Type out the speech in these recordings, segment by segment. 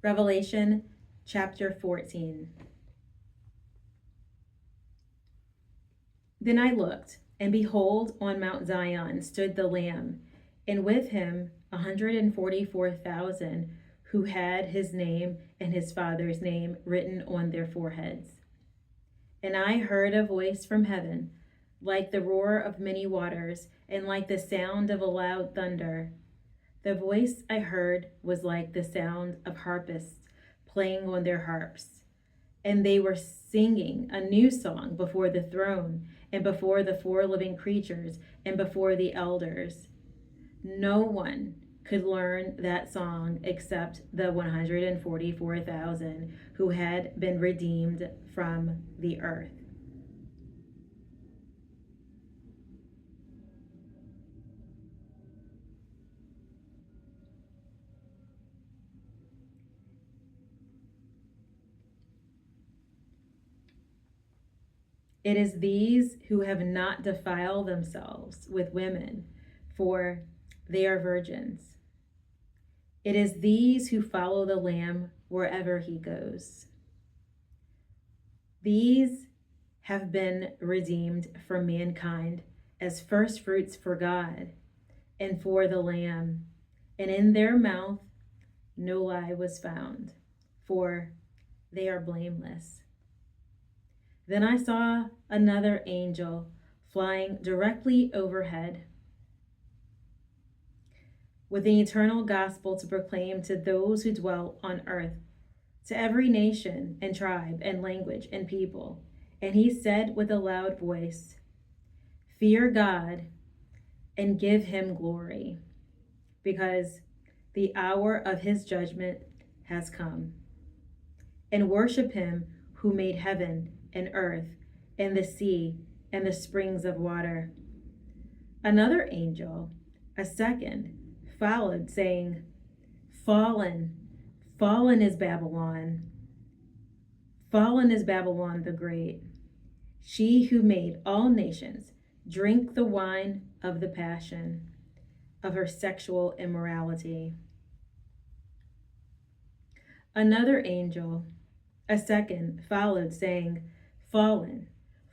Revelation chapter 14. Then I looked, and behold, on Mount Zion stood the Lamb, and with him 144,000 who had his name and his Father's name written on their foreheads. And I heard a voice from heaven, like the roar of many waters, and like the sound of a loud thunder. The voice I heard was like the sound of harpists playing on their harps. And they were singing a new song before the throne, and before the four living creatures, and before the elders. No one could learn that song except the 144,000 who had been redeemed from the earth. It is these who have not defiled themselves with women, for they are virgins. It is these who follow the Lamb wherever he goes. These have been redeemed from mankind as first fruits for God and for the Lamb, and in their mouth no lie was found, for they are blameless. Then I saw another angel flying directly overhead with an eternal gospel to proclaim to those who dwell on earth, to every nation and tribe and language and people. And he said with a loud voice, "Fear God and give him glory, because the hour of his judgment has come. And worship him who made heaven and earth and the sea and the springs of water." Another angel, a second, followed, saying, "Fallen, fallen is Babylon. Fallen is Babylon the Great. She who made all nations drink the wine of the passion of her sexual immorality." Another angel, a second, followed, saying, "Fallen,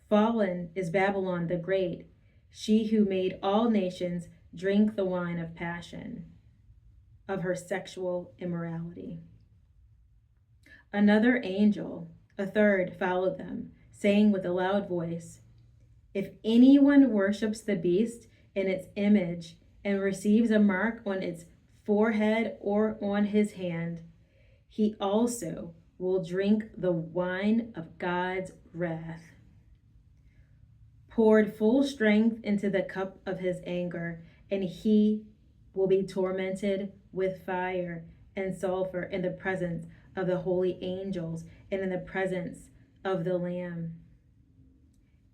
fallen is Babylon the Great. She who made all nations drink the wine of passion of her sexual immorality." Another angel, a third, followed them, saying with a loud voice, "If anyone worships the beast in its image and receives a mark on its forehead or on his hand, he also will drink the wine of God's wrath, poured full strength into the cup of his anger, and he will be tormented with fire and sulfur in the presence of the holy angels and in the presence of the Lamb.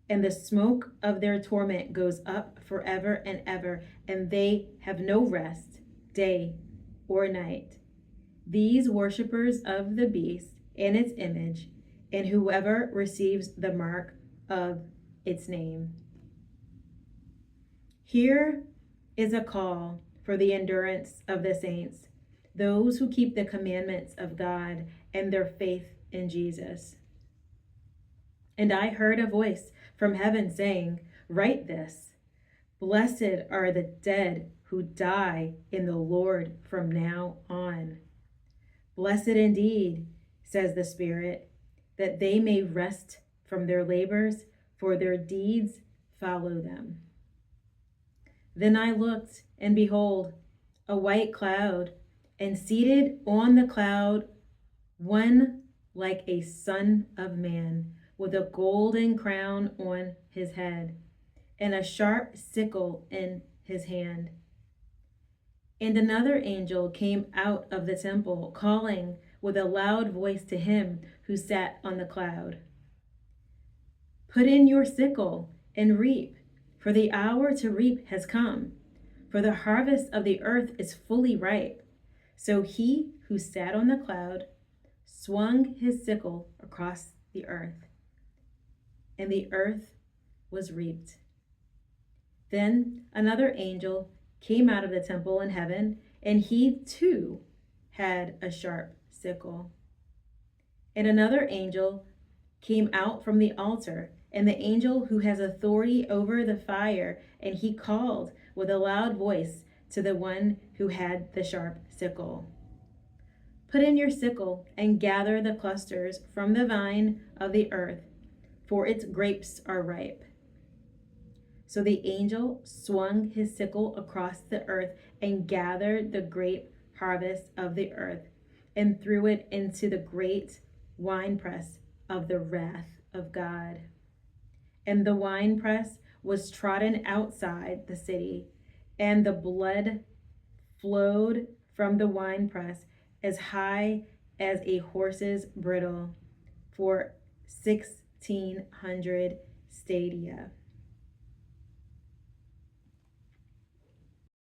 And the smoke of their torment goes up forever and ever, and they have no rest, day or night. These worshipers of the beast and its image, and whoever receives the mark of its name. Here is a call for the endurance of the saints, those who keep the commandments of God and their faith in Jesus. And I heard a voice from heaven saying, "Write this: Blessed are the dead who die in the Lord from now on. Blessed indeed, says the Spirit, that they may rest from their labors, for their deeds follow them." Then I looked, and behold, a white cloud, and seated on the cloud, one like a son of man, with a golden crown on his head, and a sharp sickle in his hand. And another angel came out of the temple, calling with a loud voice to him who sat on the cloud, "Put in your sickle and reap, for the hour to reap has come, for the harvest of the earth is fully ripe." So he who sat on the cloud swung his sickle across the earth, and the earth was reaped. Then another angel came out of the temple in heaven, and he too had a sharp sickle. And another angel came out from the altar, and the angel who has authority over the fire, and he called with a loud voice to the one who had the sharp sickle. Put in your sickle and gather the clusters from the vine of the earth, for its grapes are ripe. So the angel swung his sickle across the earth and gathered the grape harvest of the earth and threw it into the great winepress of the wrath of God. And the winepress was trodden outside the city, and the blood flowed from the winepress as high as a horse's bridle for 1,600 stadia.